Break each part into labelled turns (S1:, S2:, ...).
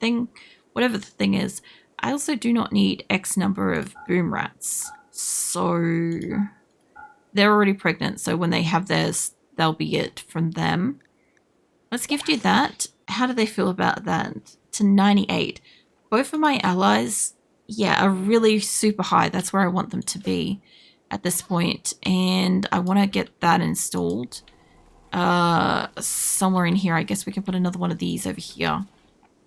S1: thing, whatever the thing is. I also do not need X number of boom rats. So they're already pregnant. So when they have theirs, they'll be it from them. Let's gift you that. How do they feel about that? To 98. Both of my allies, yeah, are really super high. That's where I want them to be at this point. And I want to get that installed. Somewhere in here, I guess we can put another one of these over here.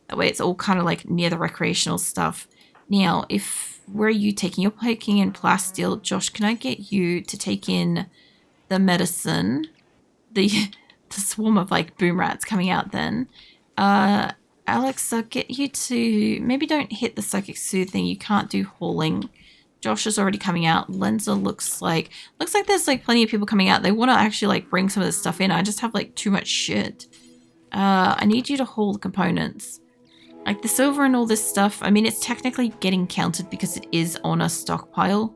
S1: That way it's all kind of like near the recreational stuff. Now, where are you taking? You're taking in plasteel. Josh, can I get you to take in the medicine? The swarm of like boom rats coming out then. Alex, I'll get you to... Maybe don't hit the psychic soothing. You can't do hauling. Josh is already coming out. Lenza looks like there's like plenty of people coming out. They want to actually like bring some of this stuff in. I just have like too much shit. I need you to haul the components. Like the silver and all this stuff. I mean, it's technically getting counted because it is on a stockpile,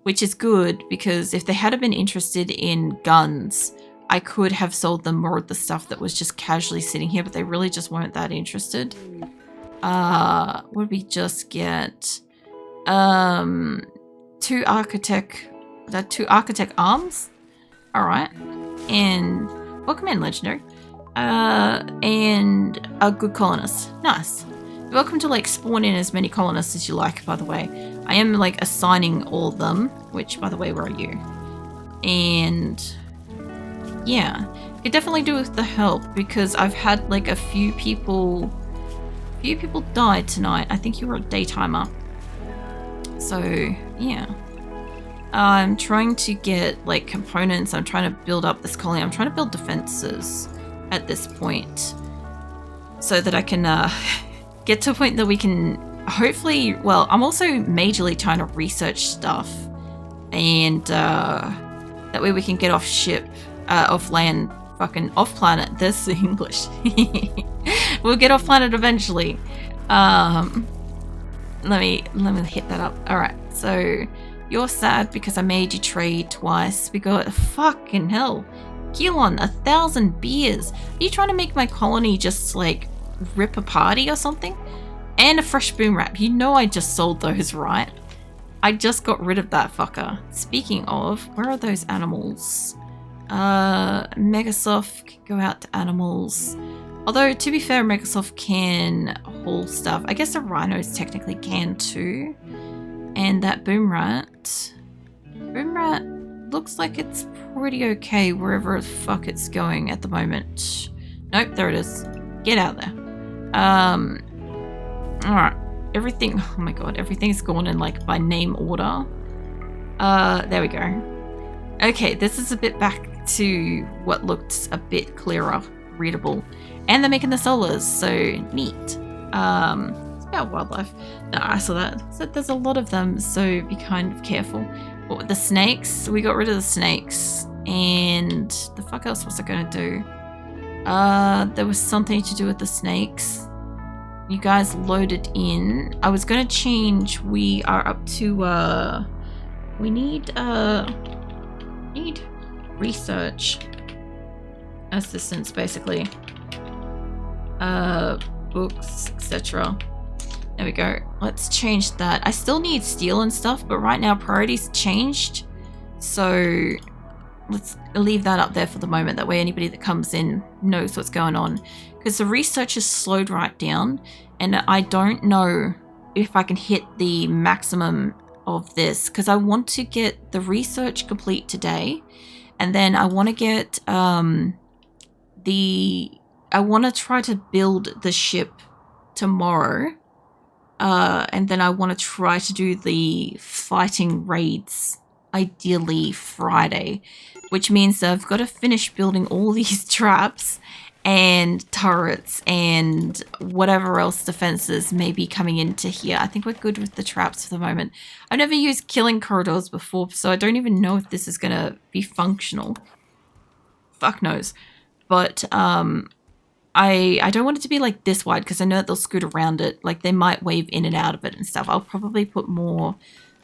S1: which is good because if they had been interested in guns, I could have sold them more of the stuff that was just casually sitting here, but they really just weren't that interested. What did we just get? Two architect arms. All right, and welcome in, legendary. And a good colonist. Nice. You're welcome to like spawn in as many colonists as you like. By the way, I am like assigning all of them. Which, by the way, where are you? And yeah, you definitely do with the help because I've had like a few people died tonight. I think you were a daytimer. So, yeah. I'm trying to get, like, components. I'm trying to build up this colony. I'm trying to build defenses at this point so that I can get to a point that we can hopefully... Well, I'm also majorly trying to research stuff. And that way we can get off ship, off land, fucking off planet. This is English. We'll get off planet eventually. Let me hit that up. All right, so you're sad because I made you trade twice. We got fucking hell, Keelon, 1,000 beers. Are you trying to make my colony just like rip a party or something? And a fresh boom wrap. You know I just sold those, right? I just got rid of that fucker. Speaking of, where are those animals? Megasoft can go out to animals. Although, to be fair, Megasoft can haul stuff. I guess the rhinos technically can too. And that boom rat looks like it's pretty okay wherever the fuck it's going at the moment. Nope, there it is. Get out there. Alright. Everything, oh my god, everything's gone in like by name order. There we go. Okay, this is a bit back to what looked a bit clearer, readable. And they're making the solars, so neat. It's about wildlife. No, I saw that. So there's a lot of them, so be kind of careful. What with the snakes? We got rid of the snakes. And the fuck else was I gonna do? There was something to do with the snakes. You guys loaded in. I was gonna change. We are up to we need research assistance basically. Books, etc. There we go. Let's change that. I still need steel and stuff, but right now priorities changed. So let's leave that up there for the moment. That way anybody that comes in knows what's going on. Because the research is slowed right down, and I don't know if I can hit the maximum of this, because I want to get the research complete today, and then I want to get I want to try to build the ship tomorrow, and then I want to try to do the fighting raids ideally Friday, which means that I've got to finish building all these traps and turrets and whatever else defenses may be coming into here. I think we're good with the traps for the moment. I've never used killing corridors before, so I don't even know if this is going to be functional. Fuck knows. But I don't want it to be like this wide because I know that they'll scoot around it. Like they might wave in and out of it and stuff. I'll probably put more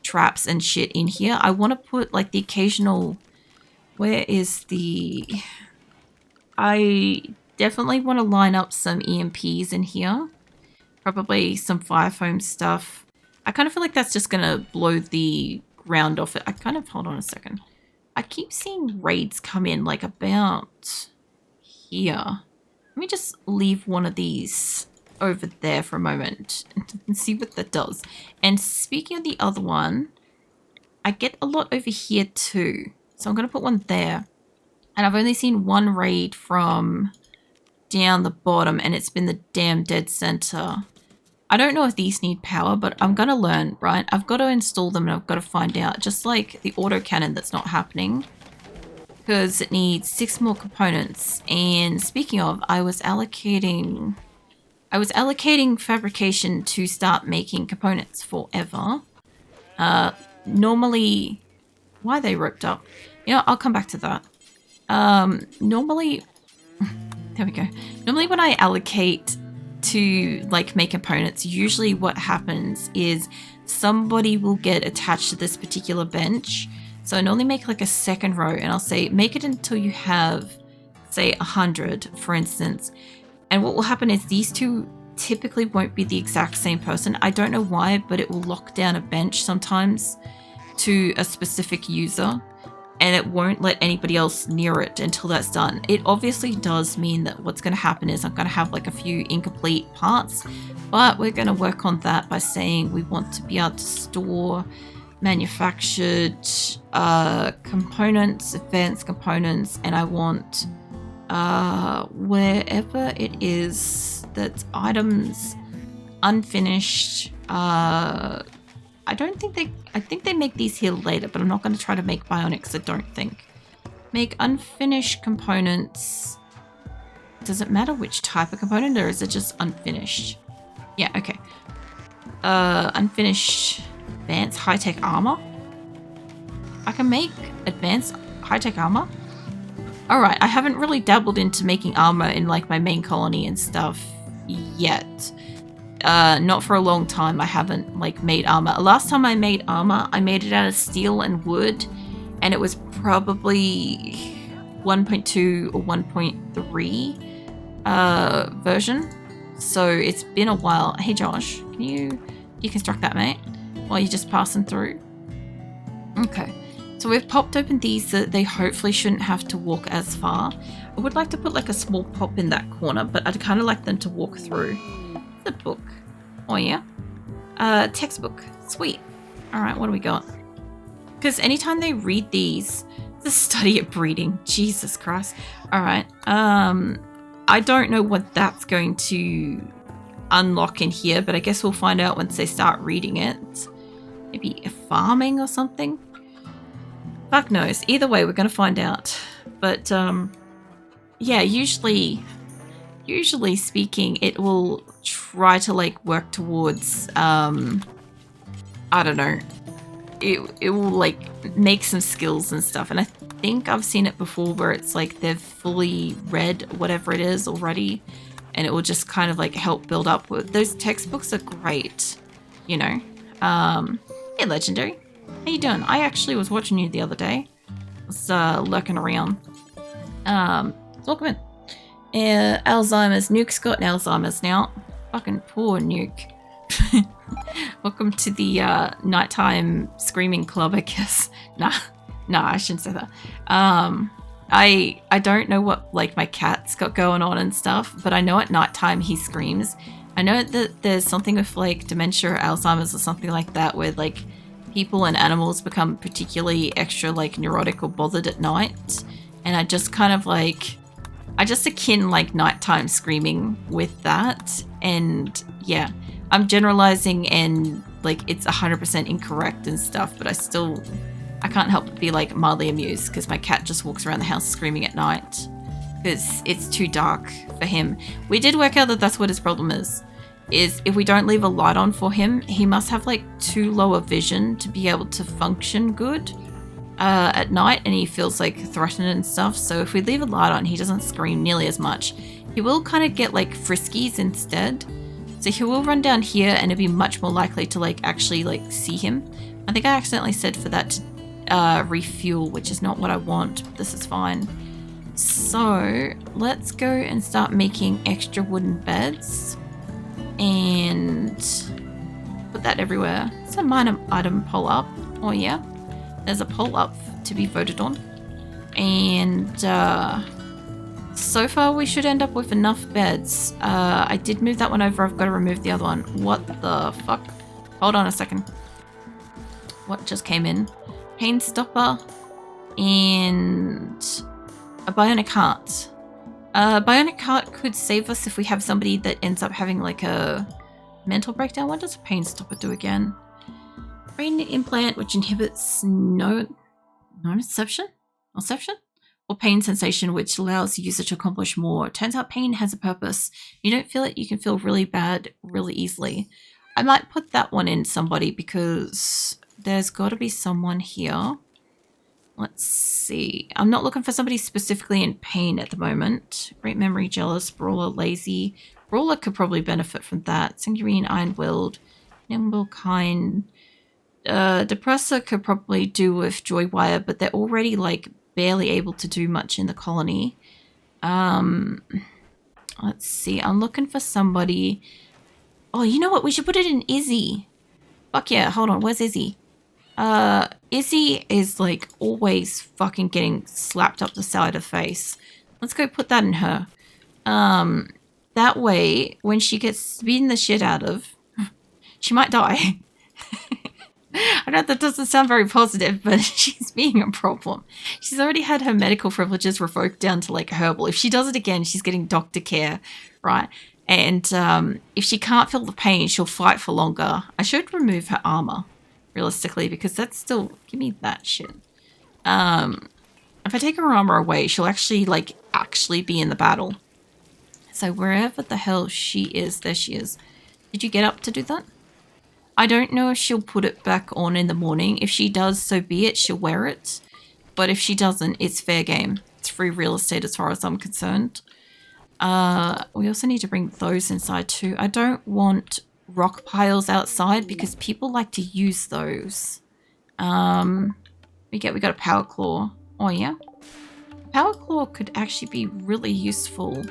S1: traps and shit in here. I want to put like the occasional... Where is the... I definitely want to line up some EMPs in here. Probably some fire foam stuff. I kind of feel like that's just going to blow the ground off it. Hold on a second. I keep seeing raids come in like about here. Let me just leave one of these over there for a moment and see what that does. And speaking of the other one, I get a lot over here too. So I'm going to put one there. And I've only seen one raid from down the bottom, and it's been the damn dead center. I don't know if these need power, but I'm going to learn, right? I've got to install them and I've got to find out. Just like the autocannon that's not happening, because it needs 6 more components. And speaking of, I was allocating fabrication to start making components forever. Normally, why are they roped up? You know, I'll come back to that. Normally, there we go. Normally when I allocate to like make components, usually what happens is somebody will get attached to this particular bench. So I normally make like a second row, and I'll say make it until you have, say, 100, for instance. And what will happen is these two typically won't be the exact same person. I don't know why, but it will lock down a bench sometimes to a specific user, and it won't let anybody else near it until that's done. It obviously does mean that what's going to happen is I'm going to have like a few incomplete parts, but we're going to work on that by saying we want to be able to store manufactured components, advanced components, and I want wherever it is that's items unfinished. I think they make these here later, but I'm not going to try to make bionics, I don't think. Make unfinished components. Does it matter which type of component, or is it just unfinished? Yeah, okay. Unfinished advanced high-tech armor. I can make advanced high-tech armor. Alright, I haven't really dabbled into making armor in like my main colony and stuff yet. Not for a long time. I haven't like made armor. Last time I made armor, I made it out of steel and wood, and it was probably 1.2 or 1.3 version. So it's been a while. Hey Josh, can you deconstruct that, mate, while you're just passing through? Okay, so we've popped open these that they hopefully shouldn't have to walk as far. I would like to put like a small pop in that corner, but I'd kind of like them to walk through. The book. Oh yeah. Textbook. Sweet. Alright, what do we got? Because anytime they read these, the study of breeding. Jesus Christ. Alright. I don't know what that's going to unlock in here, but I guess we'll find out once they start reading it. Maybe farming or something? Fuck knows. Either way, we're going to find out. But, yeah, usually speaking, it will try to like work towards I don't know, it will like make some skills and stuff, and I think I've seen it before where it's like they've fully read whatever it is already, and it will just kind of like help build up with those textbooks. Are great, you know. Hey Legendary, how you doing? I actually was watching you the other day. I was lurking around. Welcome in. Alzheimer's. Nuke's got Alzheimer's now. Fucking poor Nuke. Welcome to the nighttime screaming club, I guess. Nah, I shouldn't say that. I don't know what like my cat's got going on and stuff, but I know at nighttime he screams. I know that there's something with like dementia or Alzheimer's or something like that where like people and animals become particularly extra like neurotic or bothered at night, and I just kind of like I just akin like nighttime screaming with that. And yeah, I'm generalizing and like it's 100% incorrect and stuff, but I can't help but be like mildly amused because my cat just walks around the house screaming at night because it's too dark for him. We did work out that that's what his problem is if we don't leave a light on for him, he must have like too low a vision to be able to function good at night, and he feels like threatened and stuff. So if we leave a light on, he doesn't scream nearly as much. He will kind of get like friskies instead, so he will run down here and it'd be much more likely to like actually like see him. I think I accidentally said for that to refuel, which is not what I want, but this is fine. So let's go and start making extra wooden beds. and put that everywhere. It's a minor item poll up. Oh yeah, there's a poll up to be voted on. And so far we should end up with enough beds. I did move that one over. I've got to remove the other one. What the fuck? Hold on a second. What just came in? Pain stopper and a bionic heart. Bionic heart could save us if we have somebody that ends up having like a mental breakdown. What does a pain stopper do again? Brain implant, which inhibits nociception or pain sensation, which allows the user to accomplish more. Turns out pain has a purpose. You don't feel it, you can feel really bad really easily. I might put that one in somebody because there's got to be someone here. Let's see. I'm not looking for somebody specifically in pain at the moment. Great memory, jealous, brawler, lazy. Brawler could probably benefit from that. Sanguine, iron-willed, nimble, kind. Depressor could probably do with joy wire, but they're already like barely able to do much in the colony. Let's see. I'm looking for somebody. Oh, you know what? We should put it in Izzy. Fuck yeah. Hold on. Where's Izzy? Izzy is like always fucking getting slapped up the side of the face. Let's go put that in her. That way, when she gets beaten the shit out of, she might die. I know that doesn't sound very positive, but she's being a problem. She's already had her medical privileges revoked down to like herbal. If she does it again, she's getting doctor care, right? And if she can't feel the pain, she'll fight for longer. I should remove her armor, realistically, because that's still... Give me that shit. If I take her armor away, she'll actually be in the battle. So wherever the hell she is, there she is. Did you get up to do that? I don't know if she'll put it back on in the morning. If she does, so be it. She'll wear it. But if she doesn't, it's fair game. It's free real estate as far as I'm concerned. We also need to bring those inside too. I don't want rock piles outside because people like to use those. We got a power claw. Oh yeah. Power claw could actually be really useful.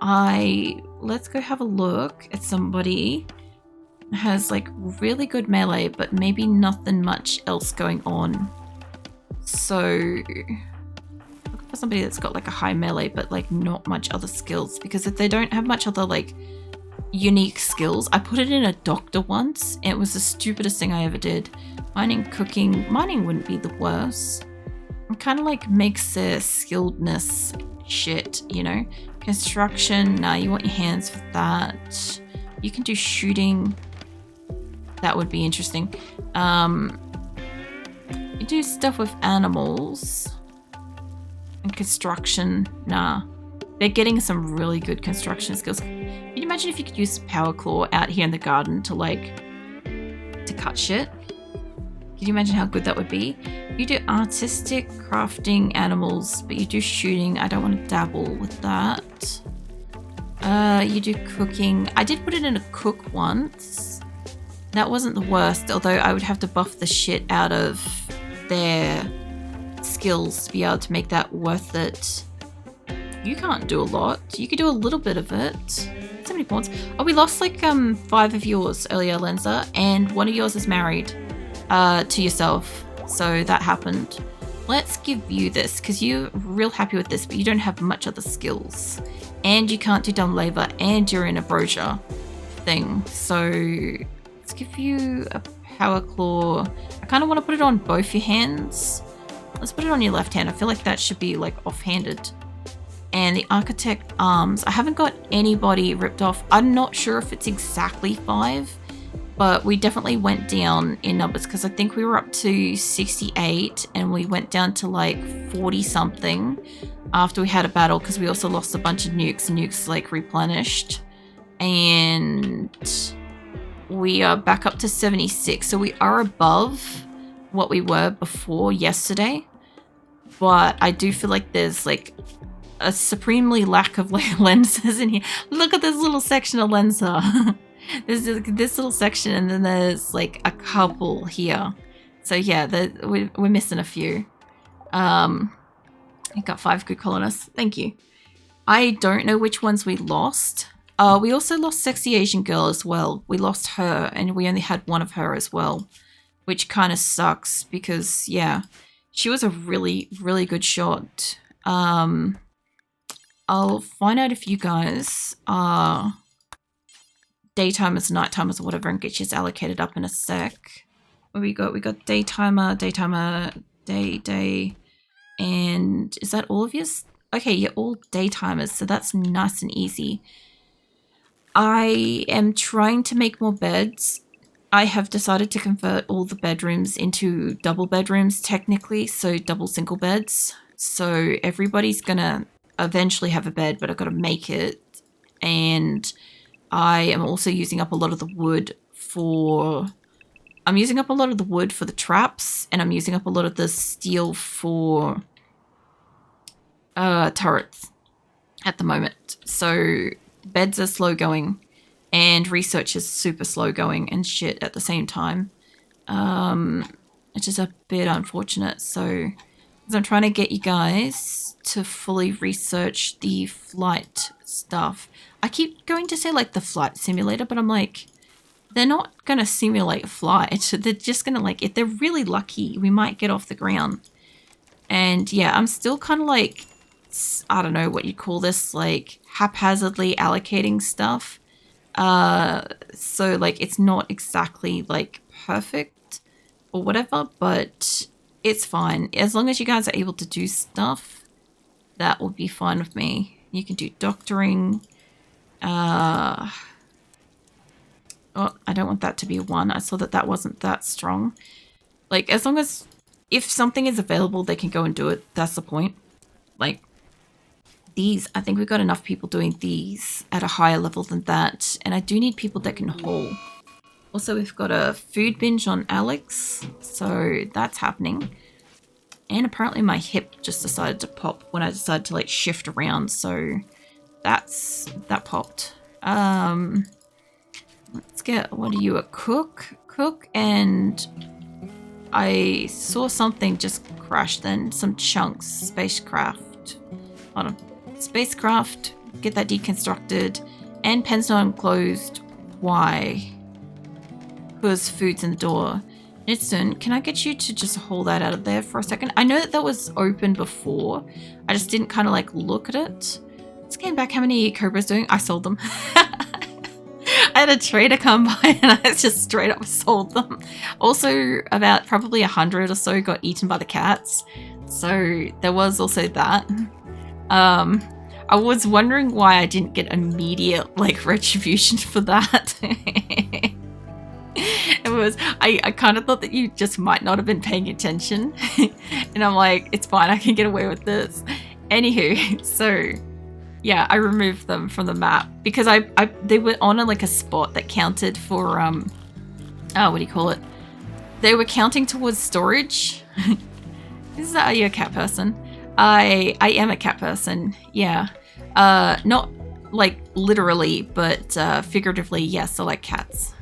S1: Let's go have a look at somebody who has like really good melee, but maybe nothing much else going on. So look for somebody that's got like a high melee, but like not much other skills, because if they don't have much other like unique skills. I put it in a doctor once, and it was the stupidest thing I ever did. Mining, cooking. Mining wouldn't be the worst. It kind of like makes their skilledness shit, you know? Construction, nah, you want your hands for that. You can do shooting. That would be interesting. You do stuff with animals. And construction, nah. They're getting some really good construction skills. Can you imagine if you could use power claw out here in the garden to cut shit? Can you imagine how good that would be? You do artistic crafting animals, but you do shooting. I don't want to dabble with that. You do cooking. I did put it in a cook once. That wasn't the worst, although I would have to buff the shit out of their skills to be able to make that worth it. You can't do a lot. You could do a little bit of it. So many points. Oh, we lost like 5 of yours earlier, Lenza, and one of yours is married to yourself. So that happened. Let's give you this, because you're real happy with this, but you don't have much other skills. And you can't do dumb labor, and you're in a brochure thing. So let's give you a power claw. I kind of want to put it on both your hands. Let's put it on your left hand. I feel like that should be like offhanded. And the architect arms. I haven't got anybody ripped off. I'm not sure if it's exactly 5, but we definitely went down in numbers, because I think we were up to 68 and we went down to like 40 something after we had a battle, because we also lost a bunch of nukes, and nukes like replenished. And we are back up to 76. So we are above what we were before yesterday. But I do feel like there's like a supremely lack of like lenses in here. Look at this little section of lenser. There's this little section, and then there's like a couple here. So yeah, we're missing a few. I got 5 good colonists. Thank you. I don't know which ones we lost. We also lost Sexy Asian Girl as well. We lost her, and we only had one of her as well, which kind of sucks because, yeah, she was a really, really good shot. I'll find out if you guys are daytimers, nighttimers, or whatever, and get you allocated up in a sec. What we got? We got daytimer, day, and is that all of you? Okay, you're all daytimers, so that's nice and easy. I am trying to make more beds. I have decided to convert all the bedrooms into double bedrooms, technically, so double single beds. So everybody's gonna eventually have a bed, but I've got to make it. And I am also using up a lot of the wood for... I'm using up a lot of the wood for the traps, and I'm using up a lot of the steel for turrets at the moment. So beds are slow going, and research is super slow going and shit at the same time. Which is a bit unfortunate. So I'm trying to get you guys to fully research the flight stuff. I keep going to say like the flight simulator, but I'm like, they're not going to simulate a flight. They're just going to, like, if they're really lucky, we might get off the ground. And yeah, I'm still kind of like, I don't know what you'd call this, like haphazardly allocating stuff. So like it's not exactly like perfect or whatever, but it's fine. As long as you guys are able to do stuff, that will be fine with me. You can do doctoring. Oh, I don't want that to be a 1. I saw that that wasn't that strong. Like, as long as, if something is available, they can go and do it. That's the point. Like, these, I think we've got enough people doing these at a higher level than that. And I do need people that can haul. Also, we've got a food binge on Alex. So, that's happening. And apparently my hip just decided to pop when I decided to, like, shift around. So, that popped. Let's get, what are you, a cook? Cook, and I saw something just crash then. Some chunks. Spacecraft. Hold on. Spacecraft. Get that deconstructed. And pen's not enclosed. Why? Because food's in the door. Nitsun, can I get you to just haul that out of there for a second? I know that that was open before. I just didn't kind of like look at it. Let's get back how many Cobras doing. I sold them. I had a trader come by and I just straight up sold them. Also, about probably 100 or so got eaten by the cats. So there was also that. I was wondering why I didn't get immediate like retribution for that. It was, I kind of thought that you just might not have been paying attention. And I'm like, it's fine, I can get away with this. Anywho, so yeah, I removed them from the map because they were on a spot that counted for what do you call it? They were counting towards storage. Are you a cat person? I am a cat person. Yeah, not like literally, but figuratively. Yes, I like cats.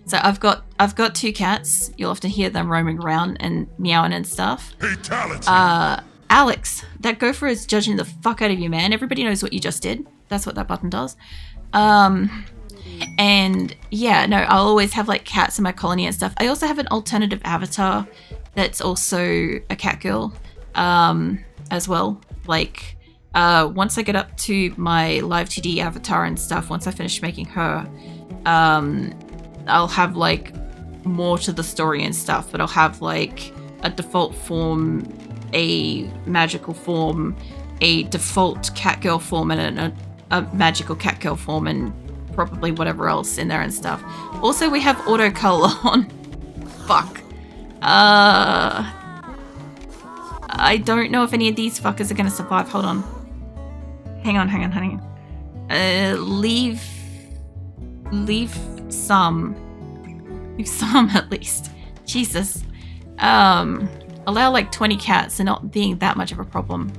S1: So I've got 2 cats. You'll often hear them roaming around and meowing and stuff. Fatality. Alex, that gopher is judging the fuck out of you, man. Everybody knows what you just did. That's what that button does. And yeah, no, I'll always have like cats in my colony and stuff. I also have an alternative avatar that's also a cat girl, as well. Like, once I get up to my live 2D avatar and stuff, once I finish making her, I'll have like more to the story and stuff, but I'll have like a default form, a magical form, a default catgirl form, and a magical catgirl form, and probably whatever else in there and stuff. Also, we have auto color on. Fuck. I don't know if any of these fuckers are gonna survive. Hold on. Hang on. Leave some. Leave some at least. Jesus. Allow like 20 cats and not being that much of a problem.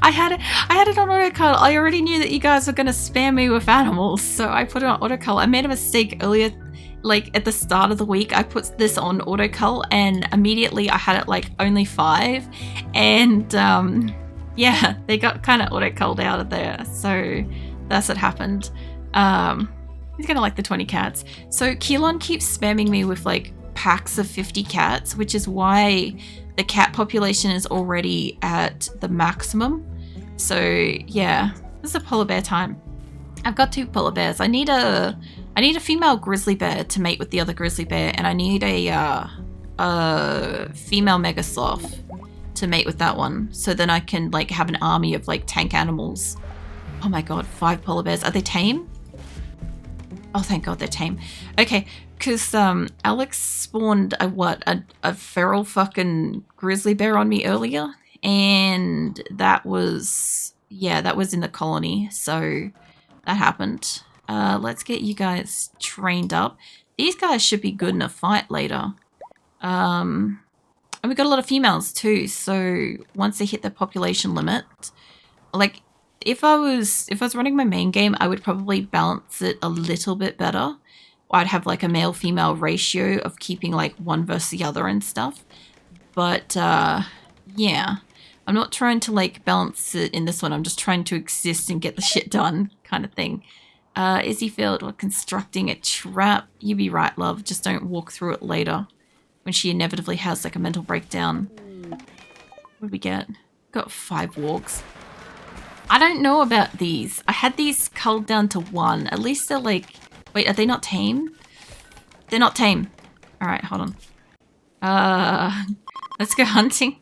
S1: I had it on autocolor. I already knew that you guys were gonna spam me with animals, so I put it on autocolor. I made a mistake earlier, like at the start of the week. I put this on autocolor and immediately I had it like only 5, and Yeah, they got kind of auto-culled out of there. So that's what happened. He's gonna like the 20 cats. So Keelan keeps spamming me with like packs of 50 cats, which is why the cat population is already at the maximum. So yeah, this is a polar bear time. I've got 2 polar bears. I need a female grizzly bear to mate with the other grizzly bear, and I need a female mega sloth to mate with that one, so then I can like have an army of like tank animals. Oh my god, 5 polar bears. Are they tame? Oh, thank god they're tame. Okay, because Alex spawned a feral fucking grizzly bear on me earlier, and that was in the colony, so that happened. Let's get you guys trained up. These guys should be good in a fight later. And we got a lot of females too, so once they hit the population limit, like if I was running my main game, I would probably balance it a little bit better. I'd have like a male-female ratio of keeping like one versus the other and stuff. But yeah, I'm not trying to like balance it in this one. I'm just trying to exist and get the shit done kind of thing. Izzy failed while constructing a trap. You be right, love. Just don't walk through it later when she inevitably has like a mental breakdown. What did we get? Got 5 wargs. I don't know about these. I had these culled down to 1. At least they're like... Wait, are they not tame? They're not tame. Alright, hold on. Let's go hunting.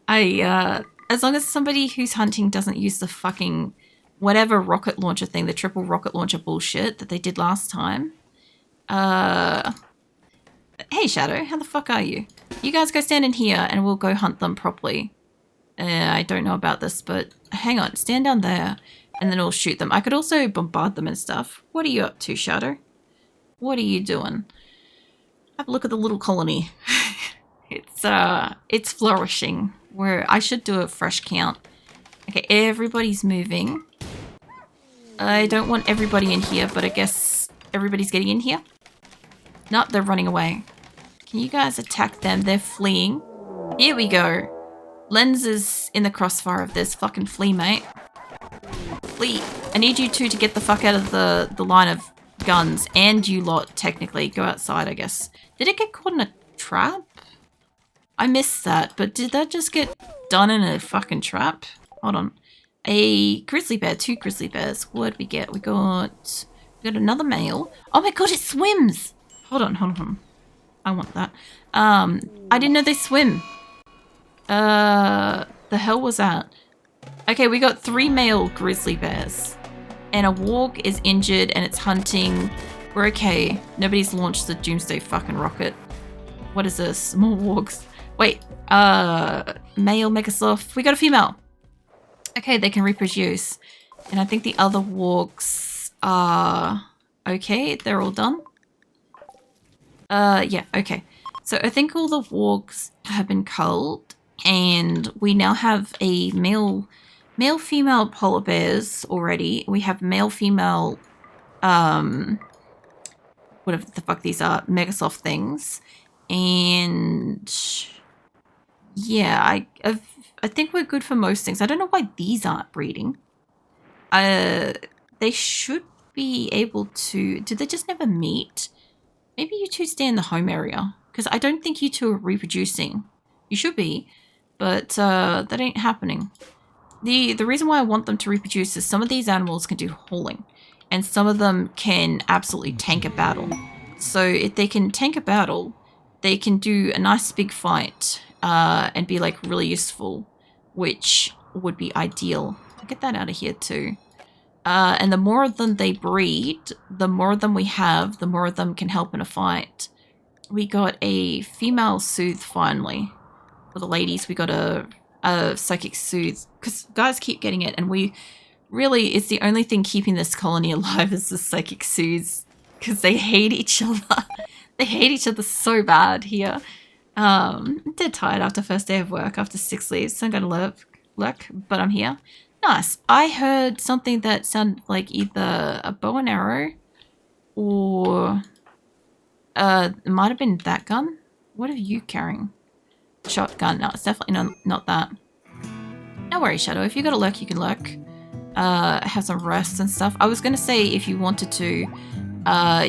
S1: As long as somebody who's hunting doesn't use the fucking... whatever rocket launcher thing, the triple rocket launcher bullshit that they did last time. Hey, Shadow, how the fuck are you? You guys go stand in here and we'll go hunt them properly. I don't know about this, but hang on, stand down there and then we'll shoot them. I could also bombard them and stuff. What are you up to, Shadow? What are you doing? Have a look at the little colony. It's flourishing. Where I should do a fresh count. Okay, everybody's moving. I don't want everybody in here, but I guess everybody's getting in here. Nope, they're running away. Can you guys attack them? They're fleeing. Here we go. Lens is in the crossfire of this. Fucking flee, mate. Flee. I need you two to get the fuck out of the line of guns. And you lot, technically. Go outside, I guess. Did it get caught in a trap? I missed that, but did that just get done in a fucking trap? Hold on. A grizzly bear, 2 grizzly bears. What did we get? We got another male. Oh my god, it swims! Hold on. I want that. I didn't know they swim. The hell was that? Okay, we got 3 male grizzly bears. And a warg is injured and it's hunting. We're okay. Nobody's launched the doomsday fucking rocket. What is this? More wargs. Wait, male megasloth. We got a female. Okay, they can reproduce. And I think the other wargs are okay. They're all done. Yeah, okay. So I think all the wargs have been culled, and we now have a male-female polar bears already. We have male-female, whatever the fuck these are, megasloth things. And yeah, I think we're good for most things. I don't know why these aren't breeding. They should be able to... Did they just never meet? Maybe you two stay in the home area. Because I don't think you two are reproducing. You should be. But that ain't happening. The reason why I want them to reproduce is some of these animals can do hauling. And some of them can absolutely tank a battle. So if they can tank a battle, they can do a nice big fight. And be like really useful. Which would be ideal. I'll get that out of here too. And the more of them they breed, the more of them we have, the more of them can help in a fight. We got a female soothe finally. For the ladies, we got a psychic soothe. Because guys keep getting it, and we really, it's the only thing keeping this colony alive is the psychic soothes. Because they hate each other. They hate each other so bad here. I'm dead tired after first day of work, after 6 leaves, so I'm gonna lurk, but I'm here. Nice. I heard something that sounded like either a bow and arrow or it might have been that gun. What are you carrying? Shotgun. No, it's definitely not that. No worries, Shadow. If you gotta lurk, you can lurk. Have some rest and stuff. I was gonna say if you wanted to,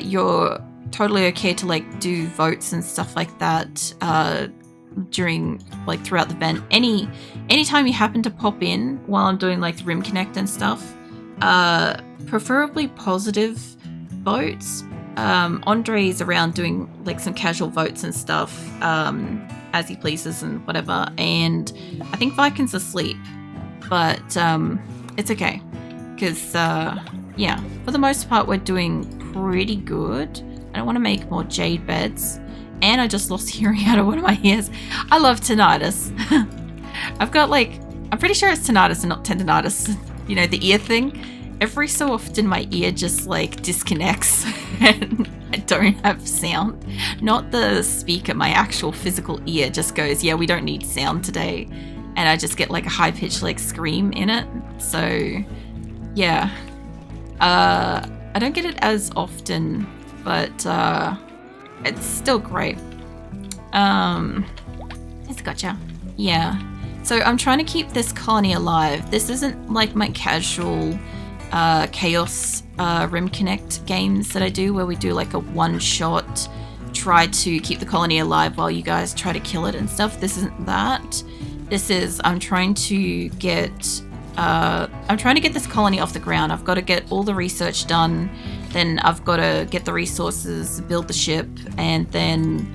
S1: you're totally okay to like do votes and stuff like that during like throughout the event. Anytime you happen to pop in while I'm doing like the Rimconnect and stuff, preferably positive votes. Andre's around doing like some casual votes and stuff as he pleases and whatever, and I think Viking's asleep, but it's okay because yeah, for the most part we're doing pretty good. I don't want to make more jade beds, and I just lost hearing out of one of my ears. I love tinnitus. I've got like, I'm pretty sure it's tinnitus and not tendinitis, you know, the ear thing. Every so often my ear just like disconnects and I don't have sound. Not the speaker, my actual physical ear just goes, yeah, we don't need sound today. And I just get like a high-pitched like scream in it. So yeah, I don't get it as often, but it's still great. It's gotcha. Yeah. So I'm trying to keep this colony alive. This isn't like my casual chaos Rimconnect games that I do where we do like a one-shot try to keep the colony alive while you guys try to kill it and stuff. This isn't that. This is I'm trying to get this colony off the ground. I've got to get all the research done, then I've got to get the resources, build the ship, and then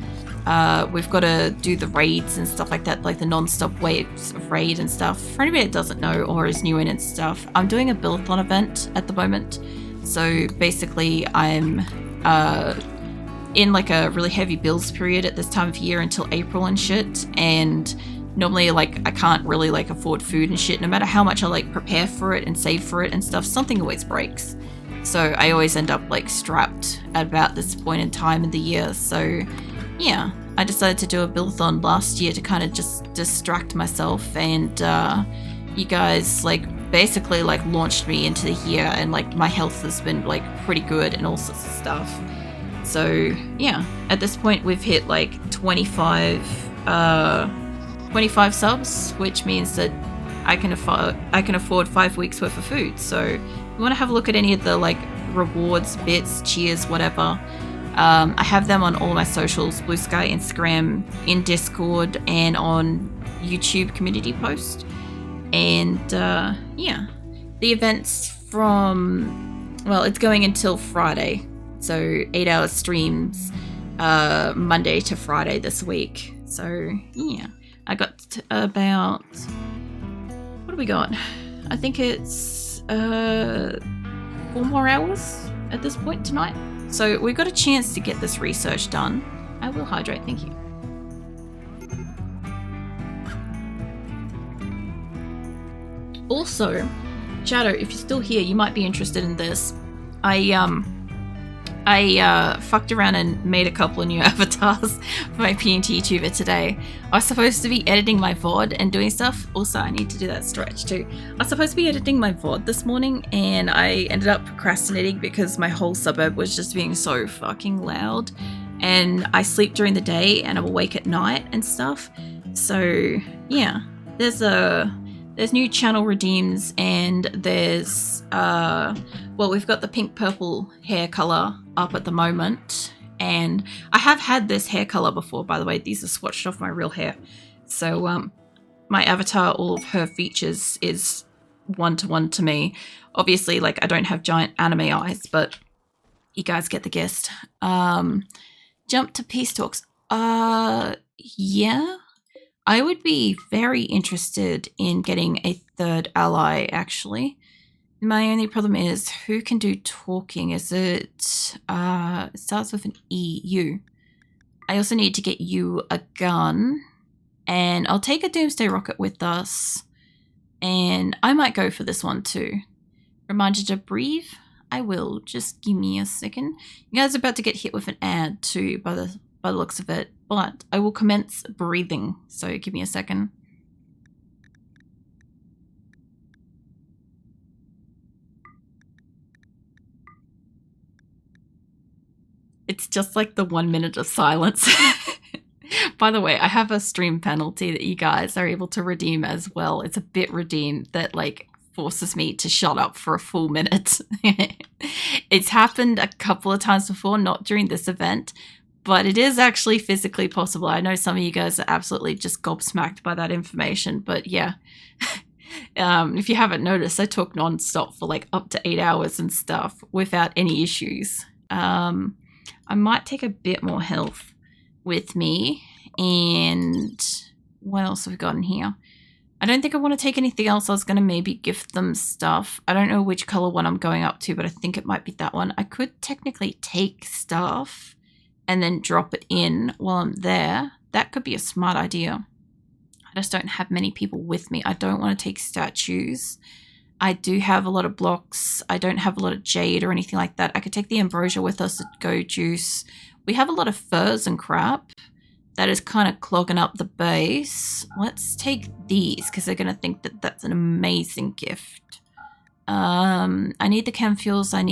S1: we've got to do the raids and stuff like that, like the non-stop waves of raid and stuff. For anybody that doesn't know or is new in and stuff, I'm doing a build-a-thon event at the moment. So basically I'm in like a really heavy builds period at this time of year until April and shit, and normally like I can't really like afford food and shit. No matter how much I like prepare for it and save for it and stuff, something always breaks. So I always end up like strapped at about this point in time in the year. So yeah, I decided to do a build-a-thon last year to kind of just distract myself, and you guys like basically like launched me into the year, and like my health has been like pretty good and all sorts of stuff. So yeah, at this point we've hit like 25 subs, which means that I can afford 5 weeks worth of food. So if you want to have a look at any of the like rewards, bits, cheers, whatever, I have them on all my socials, Blue Sky, Instagram, in Discord, and on YouTube community post. And yeah, the event's from, well, it's going until Friday. So 8-hour streams Monday to Friday this week. So yeah, I got about, what do we got? I think it's 4 more hours at this point tonight. So we got a chance to get this research done. I will hydrate, thank you. Also, Shadow, if you're still here, you might be interested in this. I fucked around and made a couple of new avatars for my PNT YouTuber today. I was supposed to be editing my VOD and doing stuff. Also, I need to do that stretch too. I was supposed to be editing my VOD this morning, and I ended up procrastinating because my whole suburb was just being so fucking loud. And I sleep during the day and I'm awake at night and stuff. So yeah, there's new channel redeems, and there's well, we've got the pink purple hair color up at the moment, and I have had this hair color before, by the way. These are swatched off my real hair. So my avatar, all of her features is 1-to-1 to me. Obviously, like, I don't have giant anime eyes, but you guys get the gist. Jump to peace talks. Yeah, I would be very interested in getting a third ally, actually. My only problem is, who can do talking? Is it, it starts with an E, you. I also need to get you a gun, and I'll take a Doomsday Rocket with us, and I might go for this one too. Remind you to breathe? I will, just give me a second. You guys are about to get hit with an ad too, by the looks of it, but I will commence breathing, so give me a second. It's just like the 1 minute of silence. By the way, I have a stream penalty that you guys are able to redeem as well. It's a bit redeem that like forces me to shut up for a full minute. It's happened a couple of times before, not during this event, but it is actually physically possible. I know some of you guys are absolutely just gobsmacked by that information, but yeah. If you haven't noticed, I talk nonstop for like up to 8 hours and stuff without any issues. I might take a bit more health with me. And what else have we got in here? I don't think I want to take anything else. I was going to maybe gift them stuff. I don't know which color one I'm going up to, but I think it might be that one. I could technically take stuff and then drop it in while I'm there. That could be a smart idea. I just don't have many people with me. I don't want to take statues. I do have a lot of blocks. I don't have a lot of jade or anything like that. I could take the ambrosia with us at Go Juice. We have a lot of furs and crap. That is kind of clogging up the base. Let's take these because they're going to think that that's an amazing gift. I need the chem fuels. I need